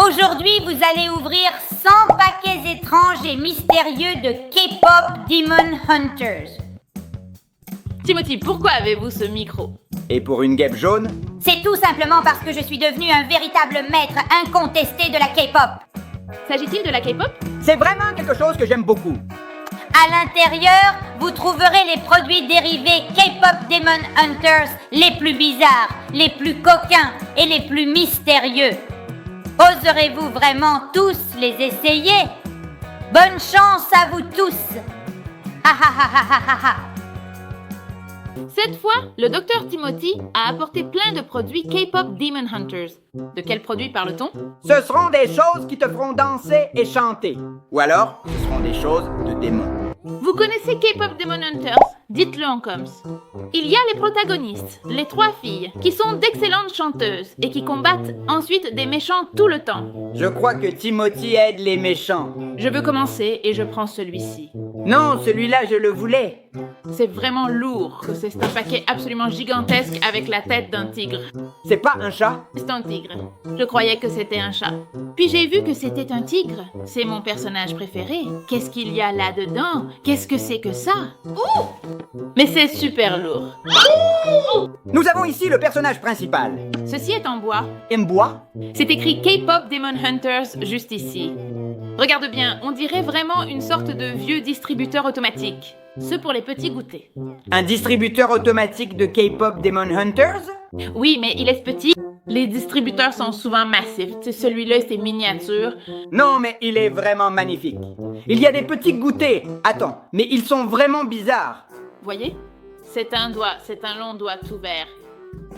Aujourd'hui, vous allez ouvrir 100 paquets étranges et mystérieux de K-pop Demon Hunters. Timothy, pourquoi avez-vous ce micro? Et pour une guêpe jaune? C'est tout simplement parce que je suis devenu un véritable maître incontesté de la K-pop. S'agit-il de la K-pop? C'est vraiment quelque chose que j'aime beaucoup. À l'intérieur, vous trouverez les produits dérivés K-pop Demon Hunters les plus bizarres, les plus coquins et les plus mystérieux. Oserez-vous vraiment tous les essayer? Bonne chance à vous tous! Ah ah ah ah ah ah ah! Cette fois, le docteur Timothy a apporté plein de produits K-pop Demon Hunters. De quels produits parle-t-on? Ce seront des choses qui te feront danser et chanter. Ou alors, ce seront des choses de démons. Vous connaissez K-pop Demon Hunters? Dites-le en coms. Il y a les protagonistes, les 3 filles, qui sont d'excellentes chanteuses et qui combattent ensuite des méchants tout le temps. Je crois que Timothy aide les méchants. Je veux commencer et je prends celui-ci. Non, celui-là, je le voulais. C'est vraiment lourd. C'est un paquet absolument gigantesque avec la tête d'un tigre. C'est pas un chat? C'est un tigre. Je croyais que c'était un chat. Puis j'ai vu que c'était un tigre. C'est mon personnage préféré. Qu'est-ce qu'il y a là-dedans? Qu'est-ce que c'est que ça? Mais c'est super lourd. Nous avons ici le personnage principal. Ceci est en bois. En bois? C'est écrit K-pop Demon Hunters juste ici. Regarde bien, on dirait vraiment une sorte de vieux distributeur automatique. Ce pour les petits goûters. Un distributeur automatique de K-pop Demon Hunters? Oui, mais il est petit. Les distributeurs sont souvent massifs. Celui-là, c'est miniature. Non, mais il est vraiment magnifique. Il y a des petits goûters. Attends, mais ils sont vraiment bizarres. Voyez? C'est un doigt, c'est un long doigt tout vert.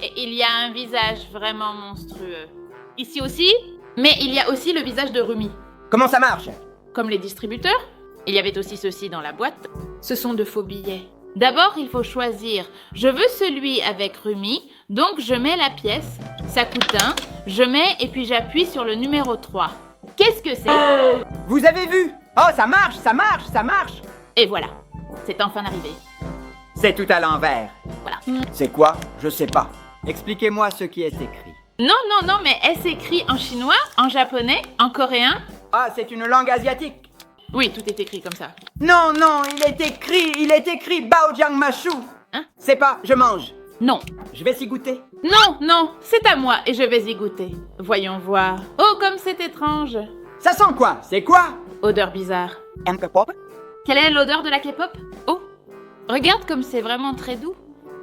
Et il y a un visage vraiment monstrueux. Ici aussi, mais il y a aussi le visage de Rumi. Comment ça marche? Comme les distributeurs, il y avait aussi ceci dans la boîte. Ce sont de faux billets. D'abord, il faut choisir. Je veux celui avec Rumi, donc je mets la pièce. Ça coûte 1, je mets et puis j'appuie sur le numéro 3. Qu'est-ce que c'est? Vous avez vu? Oh, ça marche, ça marche, ça marche! Et voilà, c'est enfin arrivé. C'est tout à l'envers. Voilà. C'est quoi? Je sais pas. Expliquez-moi ce qui est écrit. Non, mais est-ce écrit en chinois, en japonais, en coréen? Ah, c'est une langue asiatique. Oui, tout est écrit comme ça. Non, il est écrit Baojiang Mashu. Hein? C'est pas, je mange. Non. Je vais s'y goûter. Non, c'est à moi et je vais y goûter. Voyons voir. Oh, comme c'est étrange. Ça sent quoi? C'est quoi? Odeur bizarre. Un K-pop? Quelle est l'odeur de la K-pop? Oh, regarde comme c'est vraiment très doux.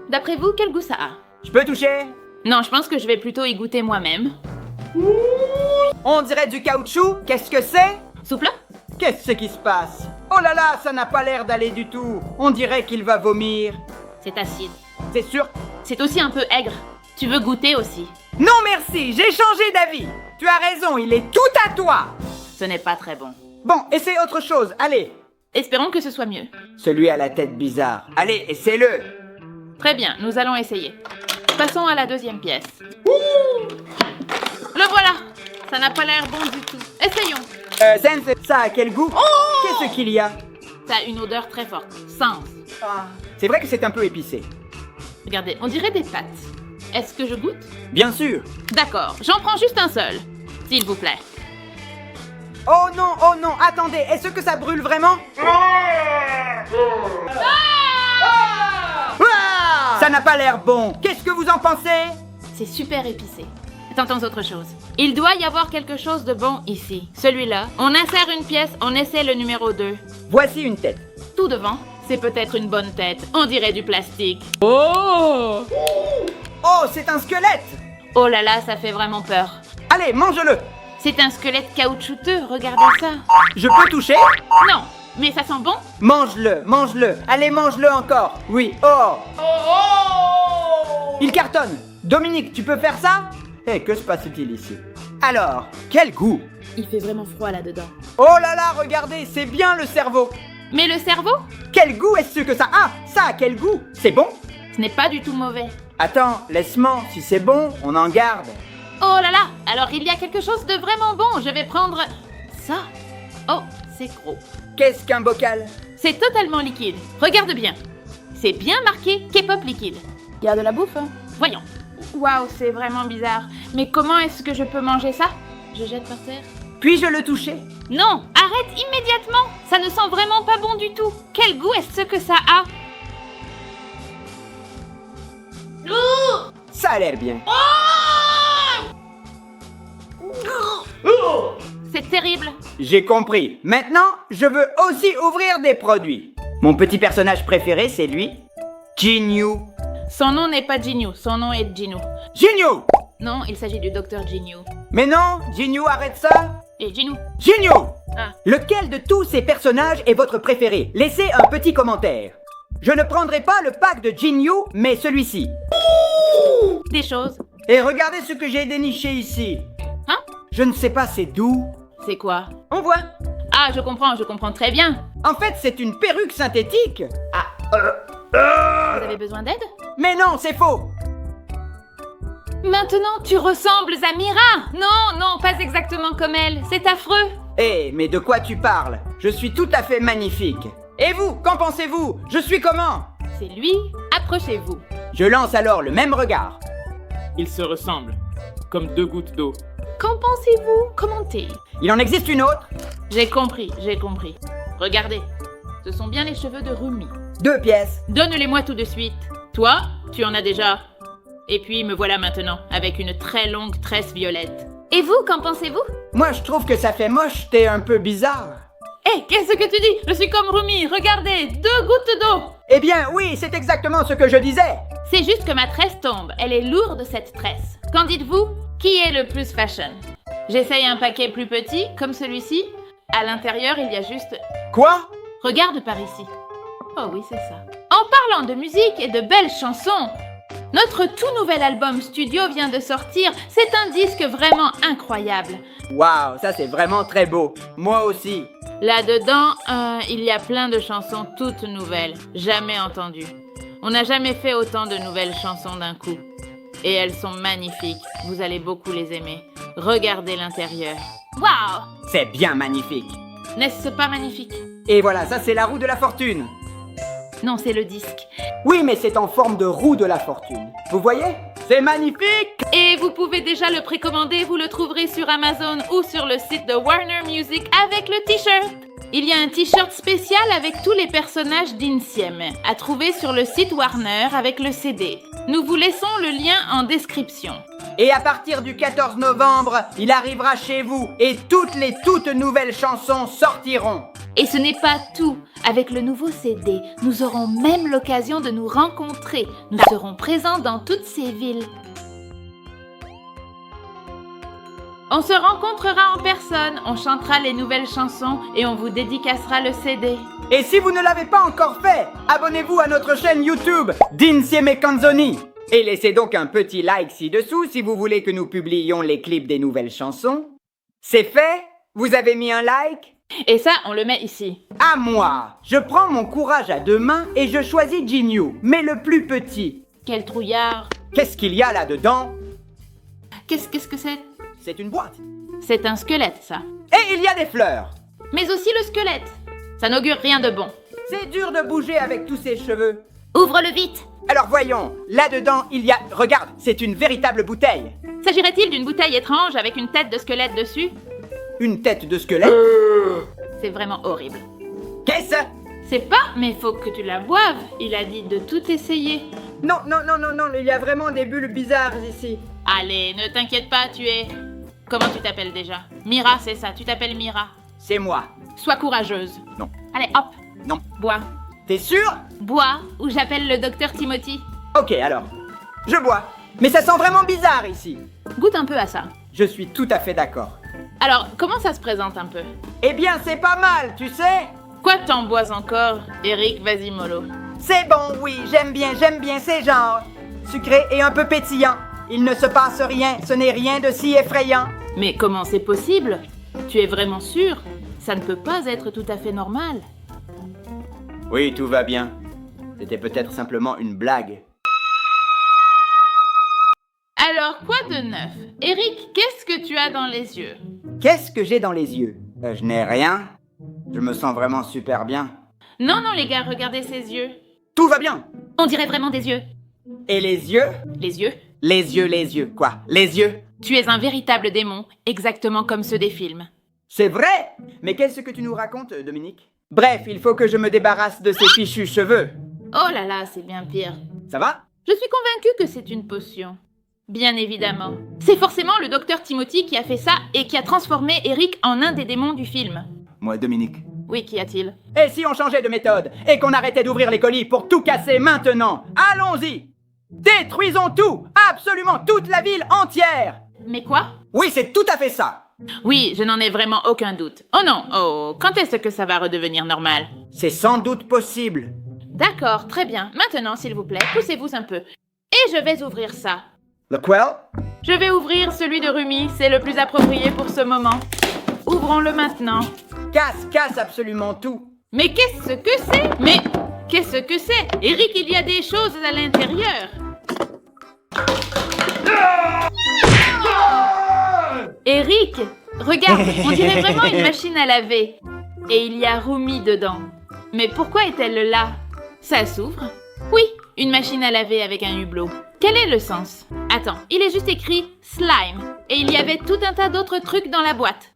D'après vous, quel goût ça a? Je peux toucher? Non, je pense que je vais plutôt y goûter moi-même. On dirait du caoutchouc. Qu'est-ce que c'est? Souple? Qu'est-ce qui se passe? Oh là là, ça n'a pas l'air d'aller du tout. On dirait qu'il va vomir. C'est acide. C'est sûr? C'est aussi un peu aigre. Tu veux goûter aussi? Non merci, j'ai changé d'avis. Tu as raison, il est tout à toi. Ce n'est pas très bon. Bon, essaie autre chose, allez. Espérons que ce soit mieux. Celui à la tête bizarre. Allez, essaie-le. Très bien, nous allons essayer. Passons à la deuxième pièce. Le voilà! Ça n'a pas l'air bon du tout. Essayons. Sensei, ça a quel goût? Qu'est-ce qu'il y a? Ça a une odeur très forte. Sens. C'est vrai que c'est un peu épicé. Regardez, on dirait des pâtes. Est-ce que je goûte? Bien sûr. D'accord, j'en prends juste un seul. S'il vous plaît. Oh non, attendez, est-ce que ça brûle vraiment? Ah! Ça n'a pas l'air bon. Qu'est-ce que vous en pensez? C'est super épicé. Tentons autre chose. Il doit y avoir quelque chose de bon ici. Celui-là. On insère une pièce, on essaie le numéro 2. Voici une tête. Tout devant. C'est peut-être une bonne tête. On dirait du plastique. Oh! Oh, c'est un squelette. Oh là là, ça fait vraiment peur. Allez, mange-le. C'est un squelette caoutchouteux, regardez ça. Je peux toucher? Non, mais ça sent bon? Mange-le. Allez, mange-le encore. Oui, oh. Il cartonne. Dominique, tu peux faire ça? Que se passe-t-il ici? Alors, quel goût? Il fait vraiment froid là-dedans. Oh là là, regardez, c'est bien le cerveau. Mais le cerveau? Quel goût est-ce que ça a? Ça a quel goût? C'est bon? Ce n'est pas du tout mauvais. Attends, laisse-moi. Si c'est bon, on en garde. Oh là là, alors il y a quelque chose de vraiment bon. Je vais prendre ça. Oh, c'est gros. Qu'est-ce qu'un bocal? C'est totalement liquide. Regarde bien. C'est bien marqué K-pop liquide. Il y a de la bouffe, hein? Voyons. Waouh, c'est vraiment bizarre. Mais comment est-ce que je peux manger ça? Je jette par terre. Puis-je le toucher? Non, arrête immédiatement. Ça ne sent vraiment pas bon du tout. Quel goût est-ce que ça a? Ça a l'air bien. C'est terrible. J'ai compris. Maintenant, je veux aussi ouvrir des produits. Mon petit personnage préféré, c'est lui. Jinyu. Son nom n'est pas Jinyu, son nom est Jinyu. Jinyu! Non, il s'agit du docteur Jinyu. Mais non, Jinyu, arrête ça! Et Jinyu. Jinyu! Ah. Lequel de tous ces personnages est votre préféré? Laissez un petit commentaire. Je ne prendrai pas le pack de Jinyu, mais celui-ci. Des choses. Et regardez ce que j'ai déniché ici. Hein? Je ne sais pas, c'est d'où. C'est quoi? On voit. Ah, je comprends très bien. En fait, c'est une perruque synthétique. Vous avez besoin d'aide? Mais non, c'est faux. Maintenant, tu ressembles à Mira. Non, pas exactement comme elle. C'est affreux. Eh, mais de quoi tu parles? Je suis tout à fait magnifique. Et vous, qu'en pensez-vous? Je suis comment? C'est lui. Approchez-vous. Je lance alors le même regard. Ils se ressemblent, comme 2 gouttes d'eau. Qu'en pensez-vous? Commentez. Il en existe une autre? J'ai compris. Regardez. Ce sont bien les cheveux de Rumi. 2 pièces. Donne-les-moi tout de suite. Toi, tu en as déjà. Et puis me voilà maintenant, avec une très longue tresse violette. Et vous, qu'en pensez-vous? Moi, je trouve que ça fait moche, t'es un peu bizarre. Hé, qu'est-ce que tu dis? Je suis comme Rumi, regardez, 2 gouttes d'eau. Eh bien, oui, c'est exactement ce que je disais. C'est juste que ma tresse tombe, elle est lourde cette tresse. Qu'en dites-vous? Qui est le plus fashion? J'essaye un paquet plus petit, comme celui-ci. À l'intérieur, il y a juste... Quoi? Regarde par ici. Oh oui, c'est ça. En parlant de musique et de belles chansons, notre tout nouvel album studio vient de sortir. C'est un disque vraiment incroyable. Waouh, ça c'est vraiment très beau. Moi aussi. Là-dedans, il y a plein de chansons toutes nouvelles, jamais entendues. On n'a jamais fait autant de nouvelles chansons d'un coup. Et elles sont magnifiques, vous allez beaucoup les aimer. Regardez l'intérieur. Waouh! C'est bien magnifique. N'est-ce pas magnifique? Et voilà, ça c'est la roue de la fortune. Non, c'est le disque. Oui, mais c'est en forme de roue de la fortune. Vous voyez? C'est magnifique! Et vous pouvez déjà le précommander, vous le trouverez sur Amazon ou sur le site de Warner Music avec le t-shirt. Il y a un t-shirt spécial avec tous les personnages d'Insiem, à trouver sur le site Warner avec le CD. Nous vous laissons le lien en description. Et à partir du 14 novembre, il arrivera chez vous et toutes les toutes nouvelles chansons sortiront. Et ce n'est pas tout. Avec le nouveau CD, nous aurons même l'occasion de nous rencontrer. Nous serons présents dans toutes ces villes. On se rencontrera en personne, on chantera les nouvelles chansons et on vous dédicacera le CD. Et si vous ne l'avez pas encore fait, abonnez-vous à notre chaîne YouTube d'Insieme Canzoni. Et laissez donc un petit like ci-dessous si vous voulez que nous publiions les clips des nouvelles chansons. C'est fait? Vous avez mis un like? Et ça, on le met ici. À moi! Je prends mon courage à 2 mains et je choisis Jinyu, mais le plus petit. Quel trouillard. Qu'est-ce qu'il y a là-dedans? Qu'est-ce que c'est? C'est une boîte. C'est un squelette, ça. Et il y a des fleurs. Mais aussi le squelette. Ça n'augure rien de bon. C'est dur de bouger avec tous ces cheveux. Ouvre-le vite. Alors voyons, là-dedans il y a... Regarde, c'est une véritable bouteille. S'agirait-il d'une bouteille étrange avec une tête de squelette dessus? Une tête de squelette? C'est vraiment horrible. Qu'est-ce? C'est pas, mais faut que tu la boives. Il a dit de tout essayer. Non, il y a vraiment des bulles bizarres ici. Allez, ne t'inquiète pas, tu es... Comment tu t'appelles déjà? Mira, c'est ça, tu t'appelles Mira. C'est moi. Sois courageuse. Non. Allez, hop. Non. Bois. T'es sûr? Bois, ou j'appelle le docteur Timothy. Ok, alors. Je bois. Mais ça sent vraiment bizarre ici. Goûte un peu à ça. Je suis tout à fait d'accord. Alors, comment ça se présente un peu? Eh bien, c'est pas mal, tu sais? Quoi t'en bois encore? Eric, vas-y mollo. C'est bon, oui, j'aime bien, c'est genre sucré et un peu pétillant. Il ne se passe rien, ce n'est rien de si effrayant. Mais comment c'est possible? Tu es vraiment sûr? Ça ne peut pas être tout à fait normal. Oui, tout va bien. C'était peut-être simplement une blague. Alors, quoi de neuf? Eric, qu'est-ce que tu as dans les yeux? Qu'est-ce que j'ai dans les yeux? Je n'ai rien. Je me sens vraiment super bien. Non, les gars, regardez ses yeux. Tout va bien. On dirait vraiment des yeux. Et les yeux? Les yeux? Les yeux. Quoi? Les yeux? Tu es un véritable démon, exactement comme ceux des films. C'est vrai! Mais qu'est-ce que tu nous racontes, Dominique? Bref, il faut que je me débarrasse de ces fichus cheveux. Oh là là, c'est bien pire. Ça va? Je suis convaincue que c'est une potion. Bien évidemment. C'est forcément le docteur Timothy qui a fait ça et qui a transformé Eric en un des démons du film. Moi, Dominique. Oui, qu'y a-t-il? Et si on changeait de méthode et qu'on arrêtait d'ouvrir les colis pour tout casser maintenant? Allons-y! Détruisons tout! Absolument toute la ville entière! Mais quoi? Oui, c'est tout à fait ça! Oui, je n'en ai vraiment aucun doute. Oh non, oh, quand est-ce que ça va redevenir normal? C'est sans doute possible. D'accord, très bien. Maintenant, s'il vous plaît, poussez-vous un peu. Et je vais ouvrir ça. Lequel? Je vais ouvrir celui de Rumi, c'est le plus approprié pour ce moment. Ouvrons-le maintenant. Casse absolument tout. Mais qu'est-ce que c'est? Mais qu'est-ce que c'est? Eric, il y a des choses à l'intérieur. Eric, regarde, on dirait vraiment une machine à laver. Et il y a Rumi dedans. Mais pourquoi est-elle là? Ça s'ouvre? Oui, une machine à laver avec un hublot. Quel est le sens? Attends, il est juste écrit slime. Et il y avait tout un tas d'autres trucs dans la boîte.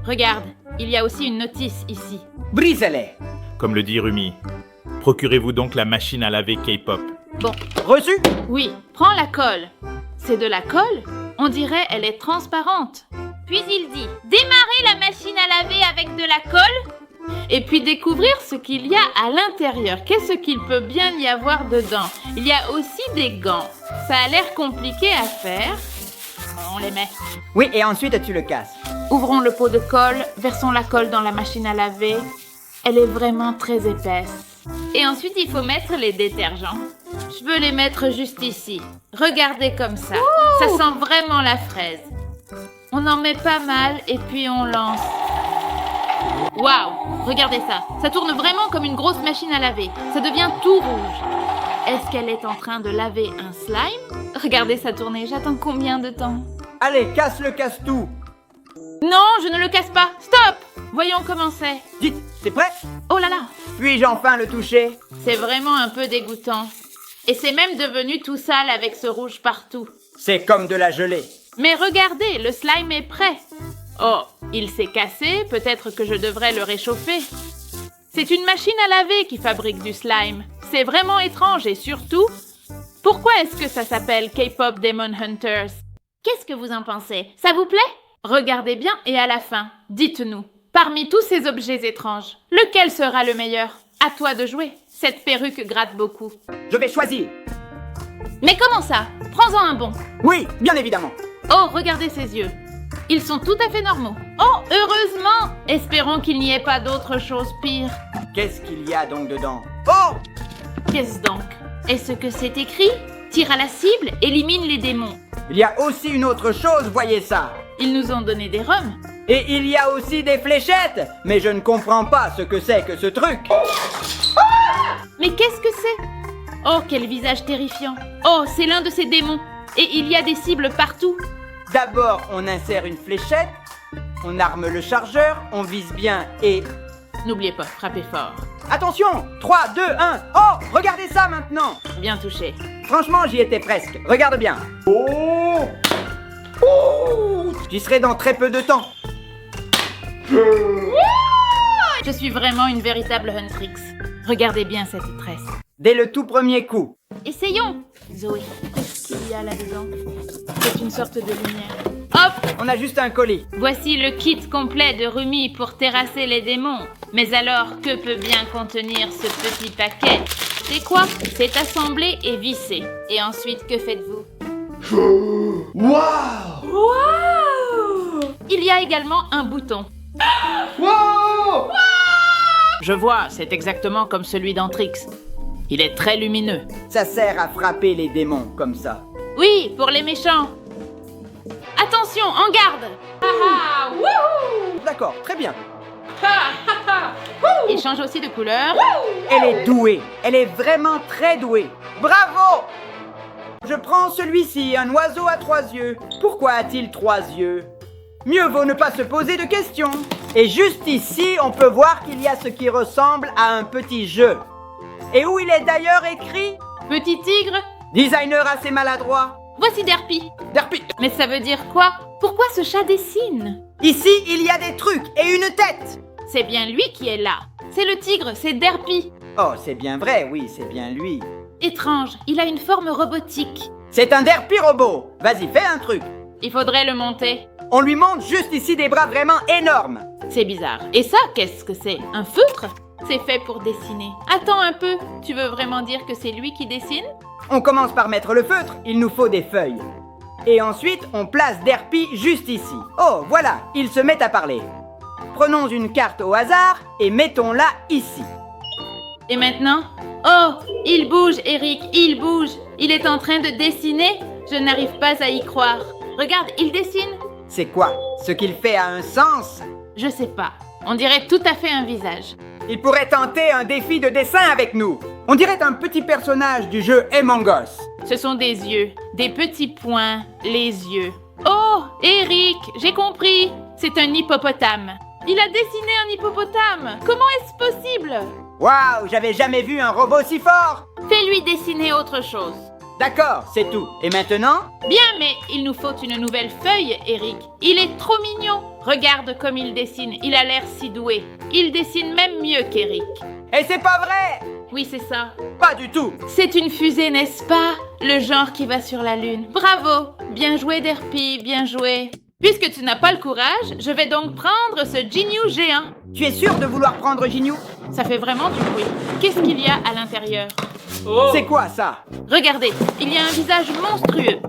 Regarde, il y a aussi une notice ici. Brisez-les. Comme le dit Rumi. Procurez-vous donc la machine à laver K-pop. Bon, Reçu? oui, prends la colle. C'est de la colle? On dirait elle est transparente. Puis il dit, démarrer la machine à laver avec de la colle et puis découvrir ce qu'il y a à l'intérieur. Qu'est-ce qu'il peut bien y avoir dedans? Il y a aussi des gants. Ça a l'air compliqué à faire. On les met. Oui, et ensuite tu le casses. Ouvrons le pot de colle, versons la colle dans la machine à laver. Elle est vraiment très épaisse. Et ensuite, il faut mettre les détergents. Je veux les mettre juste ici. Regardez comme ça. Ça sent vraiment la fraise. On en met pas mal et puis on lance. Waouh! Regardez ça. Ça tourne vraiment comme une grosse machine à laver. Ça devient tout rouge. Est-ce qu'elle est en train de laver un slime? Regardez ça tourner. J'attends combien de temps? Allez, casse-tout. Non, je ne le casse pas. Stop! Voyons comment c'est. Dites, c'est prêt? Oh là là! Puis-je enfin le toucher? C'est vraiment un peu dégoûtant. Et c'est même devenu tout sale avec ce rouge partout. C'est comme de la gelée. Mais regardez, le slime est prêt. Oh, il s'est cassé, peut-être que je devrais le réchauffer. C'est une machine à laver qui fabrique du slime. C'est vraiment étrange et surtout, pourquoi est-ce que ça s'appelle K-pop Demon Hunters? Qu'est-ce que vous en pensez? Ça vous plaît? Regardez bien et à la fin, dites-nous, parmi tous ces objets étranges, lequel sera le meilleur? À toi de jouer. Cette perruque gratte beaucoup. Je vais choisir. Mais comment ça? Prends-en un bon. Oui, bien évidemment. Oh, regardez ses yeux. Ils sont tout à fait normaux. Oh, heureusement! Espérons qu'il n'y ait pas d'autre chose pire. Qu'est-ce qu'il y a donc dedans? Oh! Qu'est-ce donc? Est-ce que c'est écrit? Tire à la cible, élimine les démons. Il y a aussi une autre chose, voyez ça. Ils nous ont donné des rhums. Et il y a aussi des fléchettes. Mais je ne comprends pas ce que c'est que ce truc. Mais qu'est-ce que c'est? Oh, quel visage terrifiant. Oh, c'est l'un de ces démons. Et il y a des cibles partout. D'abord, on insère une fléchette, on arme le chargeur, on vise bien et... N'oubliez pas, frappez fort. Attention! 3, 2, 1... Oh! Regardez ça maintenant! Bien touché. Franchement, j'y étais presque. Regarde bien. Oh! J'y serai dans très peu de temps. Je suis vraiment une véritable Huntrix. Regardez bien cette tresse. Dès le tout premier coup. Essayons. Zoé, qu'est-ce qu'il y a là-dedans? C'est une sorte de lumière. Hop! On a juste un colis. Voici le kit complet de Rumi pour terrasser les démons. Mais alors, que peut bien contenir ce petit paquet? C'est quoi? C'est assemblé et vissé. Et ensuite, que faites-vous? Waouh! Waouh! Il y a également un bouton. Wow! Je vois, c'est exactement comme celui d'Antrix. Il est très lumineux. Ça sert à frapper les démons, comme ça. Oui, pour les méchants. Attention, en garde! Ah, wouhou! D'accord, très bien. Il change aussi de couleur. Elle est douée. Elle est vraiment très douée. Bravo! Je prends celui-ci, un oiseau à 3 yeux. Pourquoi a-t-il 3 yeux? Mieux vaut ne pas se poser de questions. Et juste ici, on peut voir qu'il y a ce qui ressemble à un petit jeu. Et où il est d'ailleurs écrit Petit tigre. Designer assez maladroit. Voici Derpy. Derpy. Mais ça veut dire quoi? Pourquoi ce chat dessine? Ici, il y a des trucs et une tête. C'est bien lui qui est là. C'est le tigre, c'est Derpy. Oh, c'est bien vrai, oui, c'est bien lui. Étrange, il a une forme robotique. C'est un Derpy robot. Vas-y, fais un truc. Il faudrait le monter. On lui montre juste ici des bras vraiment énormes. C'est bizarre. Et ça, qu'est-ce que c'est? Un feutre? C'est fait pour dessiner. Attends un peu, tu veux vraiment dire que c'est lui qui dessine? On commence par mettre le feutre, il nous faut des feuilles. Et ensuite, on place Derpy juste ici. Oh, voilà, il se met à parler. Prenons une carte au hasard et mettons-la ici. Et maintenant? Oh, il bouge, Eric, il bouge. Il est en train de dessiner? Je n'arrive pas à y croire. Regarde, il dessine. C'est quoi? Ce qu'il fait a un sens? Je sais pas. On dirait tout à fait un visage. Il pourrait tenter un défi de dessin avec nous. On dirait un petit personnage du jeu Among Us. Ce sont des yeux, des petits points, les yeux. Oh, Eric, j'ai compris. C'est un hippopotame. Il a dessiné un hippopotame. Comment est-ce possible? Waouh, j'avais jamais vu un robot si fort. Fais-lui dessiner autre chose. D'accord, c'est tout. Et maintenant? Bien, mais il nous faut une nouvelle feuille, Eric. Il est trop mignon. Regarde comme il dessine. Il a l'air si doué. Il dessine même mieux qu'Eric. Et c'est pas vrai! Oui, c'est ça. Pas du tout. C'est une fusée, n'est-ce pas? Le genre qui va sur la Lune. Bravo! Bien joué, Derpy, bien joué. Puisque tu n'as pas le courage, je vais donc prendre ce Ginyu géant. Tu es sûr de vouloir prendre Ginyu? Ça fait vraiment du bruit. Qu'est-ce qu'il y a à l'intérieur? Oh! C'est quoi ça? Regardez, il y a un visage monstrueux.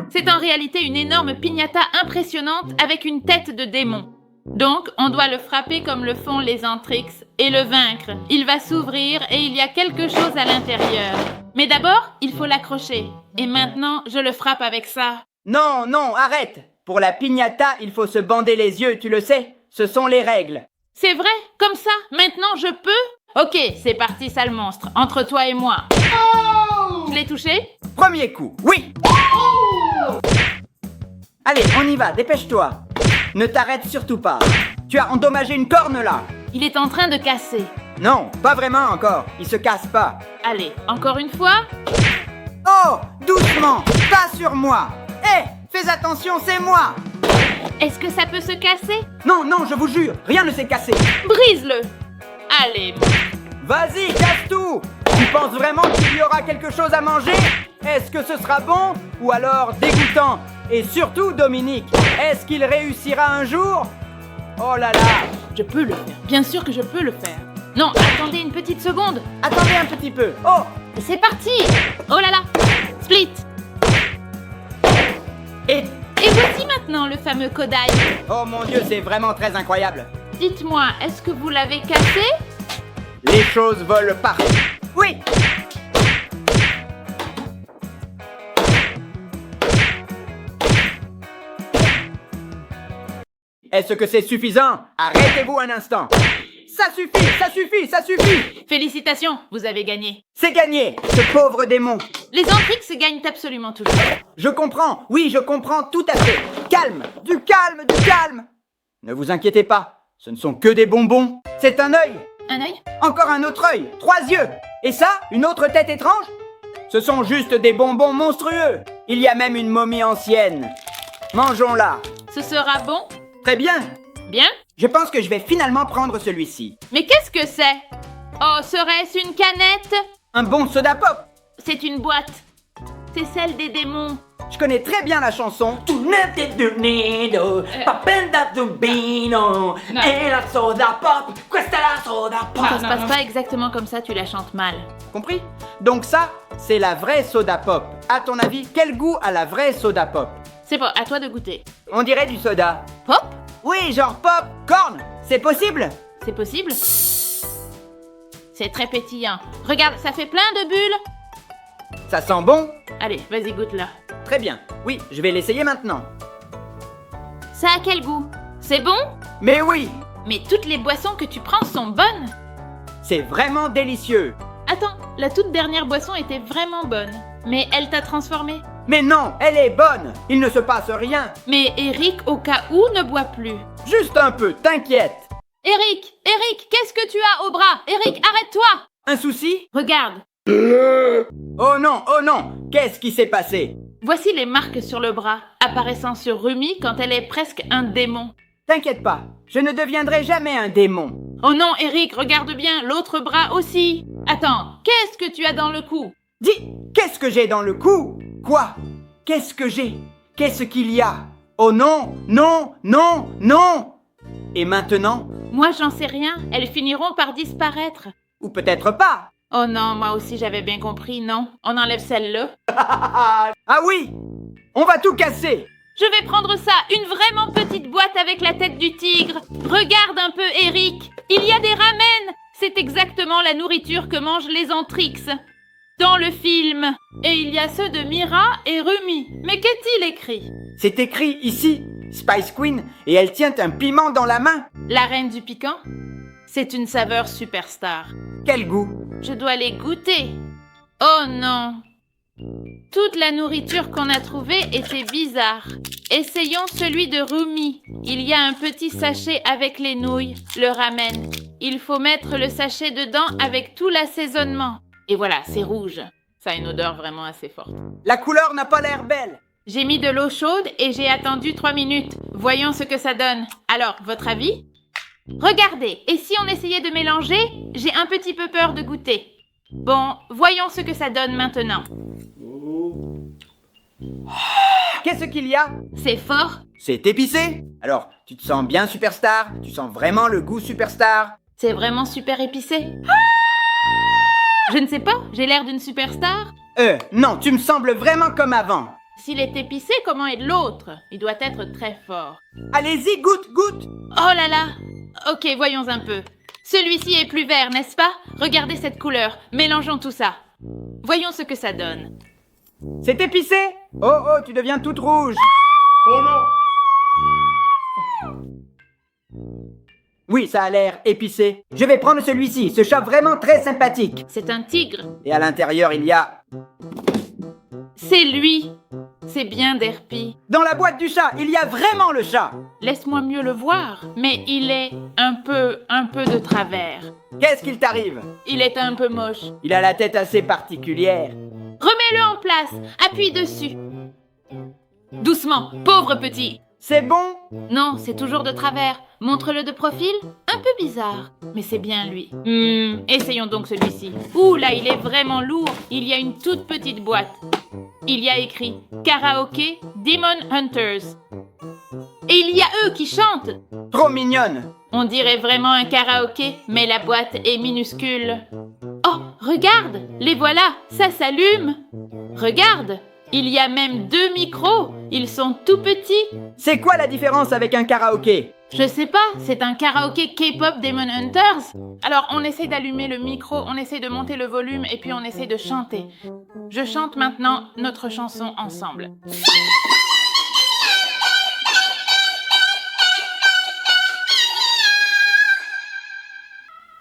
C'est en réalité une énorme piñata impressionnante avec une tête de démon. Donc, on doit le frapper comme le font les Antrix et le vaincre. Il va s'ouvrir et il y a quelque chose à l'intérieur. Mais d'abord, il faut l'accrocher. Et maintenant, je le frappe avec ça. Non, non, arrête! Pour la piñata, il faut se bander les yeux, tu le sais? Ce sont les règles. C'est vrai? Comme ça? Maintenant, je peux? Ok, c'est parti, sale monstre. Entre toi et moi. Je l'ai touché? Premier coup, oui! Allez, on y va, dépêche-toi. Ne t'arrête surtout pas. Tu as endommagé une corne là. Il est en train de casser. Non, pas vraiment encore. Il se casse pas. Allez, encore une fois? Oh, doucement, pas sur moi. Hé, fais attention, c'est moi. Est-ce que ça peut se casser? Non, non, je vous jure, rien ne s'est cassé. Brise-le! Allez, Vas-y, casse tout. Tu penses vraiment qu'il y aura quelque chose à manger? Est-ce que ce sera bon ou alors dégoûtant? Et surtout, Dominique, est-ce qu'il réussira un jour? Oh là là. je peux le faire. Bien sûr que je peux le faire. Non, attendez une petite seconde. Attendez un petit peu. Oh, C'est parti! Oh là là! Split! et... Et voici maintenant le fameux Kodai. Oh mon Dieu, c'est vraiment très incroyable. Dites-moi, est-ce que vous l'avez cassé? Les choses volent partout. Oui. Est-ce que c'est suffisant? Arrêtez-vous un instant. Ça suffit, ça suffit, ça suffit. Félicitations, vous avez gagné. C'est gagné, ce pauvre démon. Les Antrix gagnent absolument toujours. Je comprends, oui, je comprends tout à fait. Calme, du calme, du calme. Ne vous inquiétez pas, ce ne sont que des bonbons. C'est un œil, Un œil? encore un autre œil, 3 yeux. Et ça, une autre tête étrange? Ce sont juste des bonbons monstrueux. Il y a même une momie ancienne. Mangeons-la. Ce sera bon? Très bien. Bien? Je pense que je vais finalement prendre celui-ci. Mais qu'est-ce que c'est? Oh, serait-ce une canette? Un bon soda pop. C'est une boîte. C'est celle des démons. Je connais très bien la chanson. Ça se passe pas exactement comme ça, tu la chantes mal. Compris? Donc ça, c'est la vraie soda pop. À ton avis, quel goût a la vraie soda pop? C'est bon, à toi de goûter. On dirait du soda. Pop? Oui, genre pop, corn. C'est possible? C'est possible? C'est très pétillant. Regarde, ça fait plein de bulles. Ça sent bon? Allez, vas-y, goûte-la. Très bien. Oui, je vais l'essayer maintenant. Ça a quel goût? C'est bon? Mais oui, Mais toutes les boissons que tu prends sont bonnes. c'est vraiment délicieux. Attends, la toute dernière boisson était vraiment bonne. Mais elle t'a transformé. Mais non, elle est bonne. Il ne se passe rien. Mais Eric, au cas où, ne boit plus. Juste un peu, t'inquiète. Eric, qu'est-ce que tu as au bras? Eric, arrête-toi! Un souci? Regarde, Oh non, qu'est-ce qui s'est passé? Voici les marques sur le bras, apparaissant sur Rumi quand elle est presque un démon. T'inquiète pas, je ne deviendrai jamais un démon. Oh non, Eric, regarde bien, l'autre bras aussi. Attends, qu'est-ce que tu as dans le cou? Dis, qu'est-ce que j'ai dans le cou? Quoi? Qu'est-ce que j'ai? Qu'est-ce qu'il y a? Oh non, non, non, non! Et maintenant? Moi, j'en sais rien, elles finiront par disparaître. Ou peut-être pas? Oh non, moi aussi j'avais bien compris, non. On enlève celle-là. Ah oui! On va tout casser! Je vais prendre ça, une vraiment petite boîte avec la tête du tigre. Regarde un peu, Eric. Il y a des ramen. C'est exactement la nourriture que mangent les Antrix dans le film. Et il y a ceux de Mira et Rumi. Mais qu'est-il écrit? C'est écrit ici, Spice Queen, et elle tient un piment dans la main. La reine du piquant? C'est une saveur superstar. Quel goût! Je dois les goûter. Oh non! Toute la nourriture qu'on a trouvée était bizarre. Essayons celui de Rumi. Il y a un petit sachet avec les nouilles, le ramen. Il faut mettre le sachet dedans avec tout l'assaisonnement. Et voilà, c'est rouge. Ça a une odeur vraiment assez forte. La couleur n'a pas l'air belle. J'ai mis de l'eau chaude et j'ai attendu 3 minutes. Voyons ce que ça donne. Alors, votre avis? Regardez, et si on essayait de mélanger? J'ai un petit peu peur de goûter. Bon, voyons ce que ça donne maintenant. Qu'est-ce qu'il y a? C'est fort? C'est épicé. Alors, tu te sens bien superstar? Tu sens vraiment le goût superstar? C'est vraiment super épicé? Je ne sais pas, j'ai l'air d'une superstar? Non, tu me sembles vraiment comme avant. S'il est épicé, comment est l'autre? Il doit être très fort. Allez-y, goûte, goûte. Oh là là! Ok, voyons un peu. Celui-ci est plus vert, n'est-ce pas? Regardez cette couleur. Mélangeons tout ça. Voyons ce que ça donne. C'est épicé? Oh, oh, tu deviens toute rouge. Oh non! Oui, ça a l'air épicé. Je vais prendre celui-ci, ce chat vraiment très sympathique. C'est un tigre. Et à l'intérieur, il y a... C'est lui. C'est bien Derpy. Dans la boîte du chat, il y a vraiment le chat. Laisse-moi mieux le voir. Mais il est un peu de travers. Qu'est-ce qu'il t'arrive? Il est un peu moche. Il a la tête assez particulière. Remets-le en place. Appuie dessus. Doucement, pauvre petit. C'est bon? Non, c'est toujours de travers. Montre-le de profil. Un peu bizarre. Mais c'est bien lui. Essayons donc celui-ci. Ouh là, il est vraiment lourd. Il y a une toute petite boîte. Il y a écrit Karaoke Demon Hunters. Et il y a eux qui chantent. Trop mignonne. On dirait vraiment un karaoké, mais la boîte est minuscule. Oh, regarde, les voilà, ça s'allume. Regarde, il y a même 2 micros. Ils sont tout petits. C'est quoi la différence avec un karaoké? Je sais pas, c'est un karaoké K-pop Demon Hunters. Alors on essaie d'allumer le micro, on essaie de monter le volume et puis on essaie de chanter. Je chante maintenant notre chanson ensemble.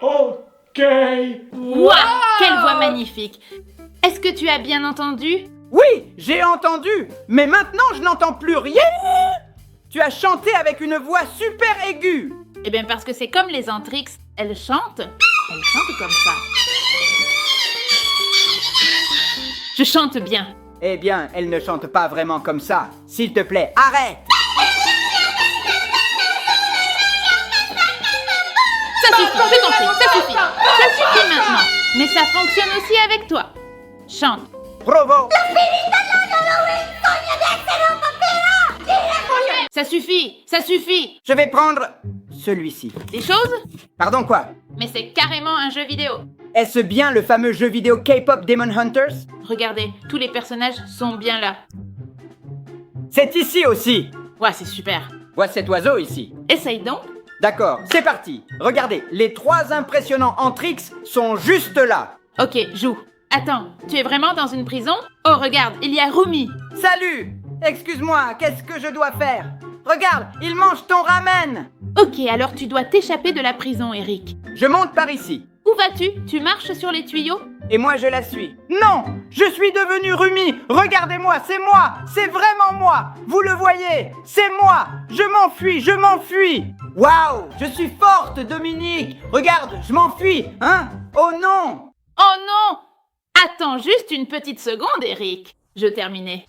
Ok! Waouh, quelle voix magnifique. Est-ce que tu as bien entendu? Oui, j'ai entendu, mais maintenant je n'entends plus rien. Tu as chanté avec une voix super aiguë. Eh bien parce que c'est comme les Antrix, elles chantent comme ça. Je chante bien. Eh bien, elle ne chante pas vraiment comme ça. S'il te plaît, arrête. Ça suffit, j'ai compris, ça suffit. Ça suffit maintenant. Mais ça fonctionne aussi avec toi. Chante. Provo. Ça suffit, ça suffit. Je vais prendre celui-ci. Des choses? Pardon, quoi? Mais c'est carrément un jeu vidéo. Est-ce bien le fameux jeu vidéo K-pop Demon Hunters? Regardez, tous les personnages sont bien là. C'est ici aussi. Ouais, c'est super. Vois cet oiseau ici. Essaye donc. D'accord, c'est parti. Regardez, les 3 impressionnants Antrix sont juste là. Ok, joue. Attends, tu es vraiment dans une prison? Oh, regarde, il y a Rumi. Salut. Excuse-moi, qu'est-ce que je dois faire? Regarde, il mange ton ramen. Ok, alors tu dois t'échapper de la prison, Eric. Je monte par ici. Où vas-tu? Tu marches sur les tuyaux? Et moi je la suis. Non, je suis devenu Rumi. Regardez-moi, c'est moi. C'est vraiment moi. Vous le voyez, c'est moi. Je m'enfuis, je m'enfuis. Waouh, je suis forte, Dominique. Regarde, je m'enfuis, hein? Oh non. Oh non! Attends juste une petite seconde, Eric. Je terminais.